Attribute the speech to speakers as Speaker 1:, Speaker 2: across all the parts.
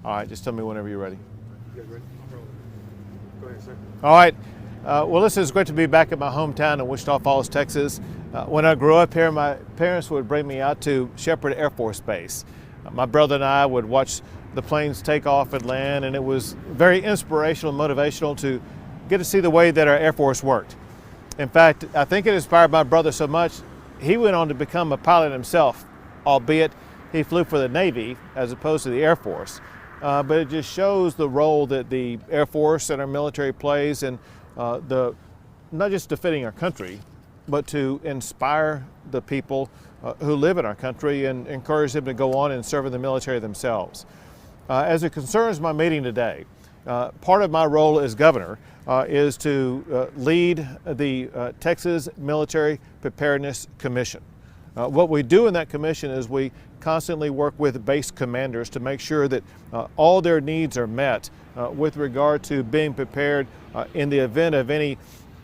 Speaker 1: All right, just tell me whenever you're ready.
Speaker 2: You guys ready? Go ahead, sir.
Speaker 1: All right. Well, listen, it's great to be back at my hometown in Wichita Falls, Texas. When I grew up here, my parents would bring me out to Sheppard Air Force Base. My brother and I would watch the planes take off and land, and it was very inspirational and motivational to get to see the way that our Air Force worked. In fact, I think it inspired my brother so much, he went on to become a pilot himself, albeit he flew for the Navy as opposed to the Air Force. But it just shows the role that the Air Force and our military plays in not just defending our country, but to inspire the people who live in our country and encourage them to go on and serve in the military themselves. As it concerns my meeting today, part of my role as governor is to lead the Texas Military Preparedness Commission. What we do in that commission is we constantly work with base commanders to make sure that all their needs are met with regard to being prepared in the event of any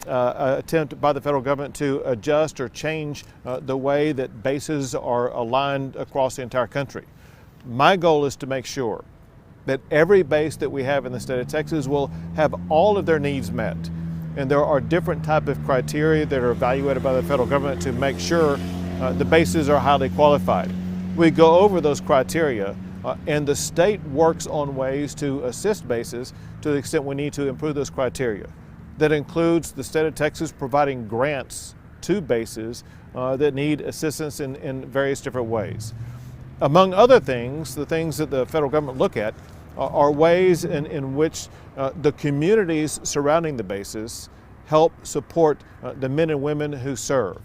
Speaker 1: attempt by the federal government to adjust or change the way that bases are aligned across the entire country. My goal is to make sure that every base that we have in the state of Texas will have all of their needs met. And there are different types of criteria that are evaluated by the federal government to make sure the bases are highly qualified. We go over those criteria and the state works on ways to assist bases to the extent we need to improve those criteria. That includes the state of Texas providing grants to bases that need assistance in various different ways. Among other things, the things that the federal government look at are ways in which the communities surrounding the bases help support the men and women who serve.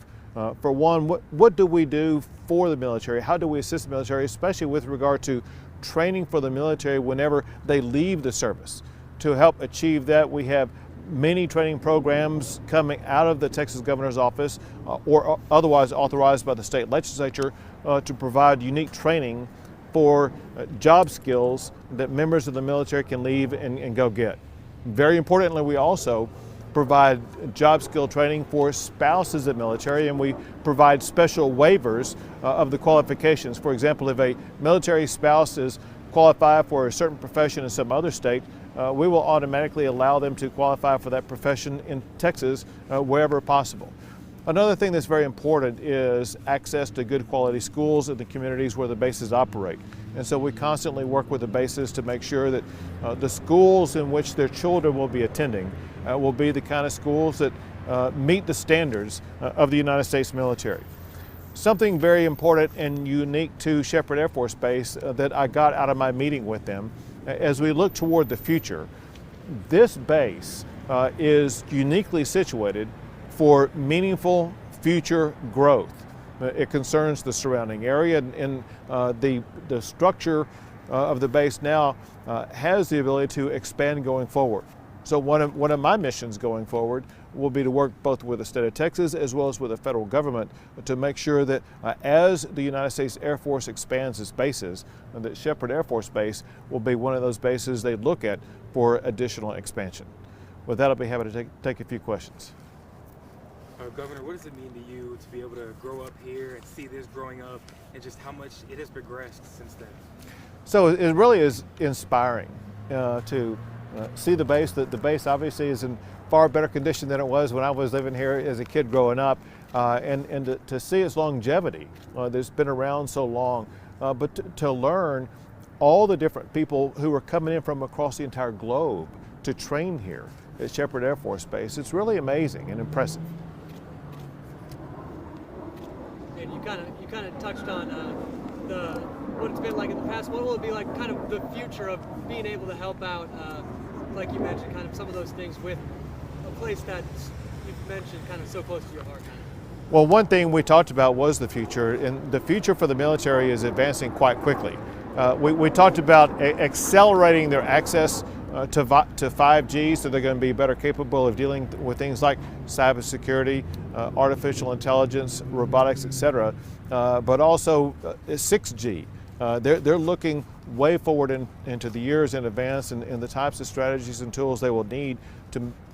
Speaker 1: For one, what do we do for the military? How do we assist the military, especially with regard to training for the military whenever they leave the service? To help achieve that, we have many training programs coming out of the Texas Governor's Office or otherwise authorized by the state legislature to provide unique training for job skills that members of the military can leave and go get. Very importantly, we also provide job skill training for spouses of military, and we provide special waivers of the qualifications. For example, if a military spouse is qualified for a certain profession in some other state, we will automatically allow them to qualify for that profession in Texas wherever possible. Another thing that's very important is access to good quality schools in the communities where the bases operate. And so we constantly work with the bases to make sure that the schools in which their children will be attending will be the kind of schools that meet the standards of the United States military. Something very important and unique to Sheppard Air Force Base that I got out of my meeting with them, as we look toward the future, this base is uniquely situated for meaningful future growth. It concerns the surrounding area, and the structure of the base now has the ability to expand going forward. So one of my missions going forward will be to work both with the state of Texas as well as with the federal government to make sure that as the United States Air Force expands its bases, that Sheppard Air Force Base will be one of those bases they look at for additional expansion. With that, I'll be happy to take a few questions.
Speaker 2: Governor, what does it mean to you to be able to grow up here and see this growing up and just how much it has progressed since then?
Speaker 1: So it really is inspiring to see the base. The base obviously is in far better condition than it was when I was living here as a kid growing up, and to see its longevity that's been around so long, but to learn all the different people who are coming in from across the entire globe to train here at Sheppard Air Force Base. It's really amazing and impressive.
Speaker 3: And you kind of touched on what it's been like in the past. What will it be like, kind of the future of being able to help out, like you mentioned, kind of some of those things with a place that you've mentioned kind of so close to your heart?
Speaker 1: Well, one thing we talked about was the future, and the future for the military is advancing quite quickly. We talked about accelerating their access to 5G, so they're going to be better capable of dealing with things like cybersecurity, artificial intelligence, robotics, etc. But also 6G. They're looking way forward into the years in advance, and the types of strategies and tools they will need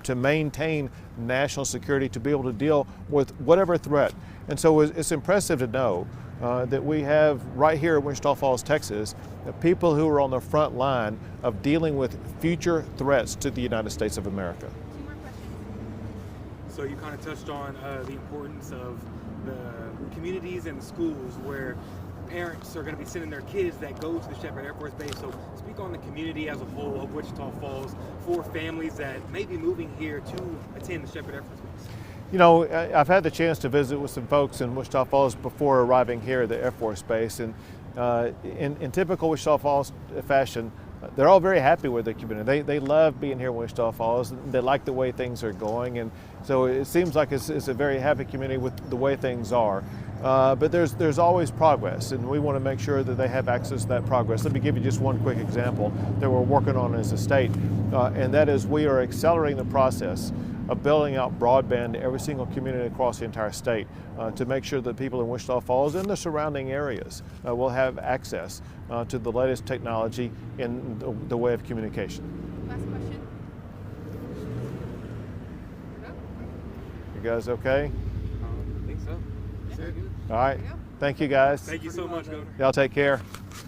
Speaker 1: to maintain national security, to be able to deal with whatever threat. And so it's impressive to know that we have right here in Wichita Falls, Texas, people who are on the front line of dealing with future threats to the United States of America.
Speaker 2: So you kind of touched on the importance of the communities and the schools where parents are going to be sending their kids that go to the Sheppard Air Force Base. So speak on the community as a whole of Wichita Falls for families that may be moving here to attend the Sheppard Air Force Base.
Speaker 1: You know, I've had the chance to visit with some folks in Wichita Falls before arriving here at the Air Force Base, and in typical Wichita Falls fashion, they're all very happy with the community. They love being here in Wichita Falls. They like the way things are going, and so it seems like it's a very happy community with the way things are. But there's always progress, and we want to make sure that they have access to that progress. Let me give you just one quick example that we're working on as a state, and that is we are accelerating the process of building out broadband to every single community across the entire state to make sure that people in Wichita Falls and the surrounding areas will have access to the latest technology in the way of communication.
Speaker 4: Last question.
Speaker 1: You guys okay?
Speaker 2: I think so. Very good.
Speaker 1: All right. Thank you guys.
Speaker 2: Thank you so much, Governor.
Speaker 1: Y'all take care.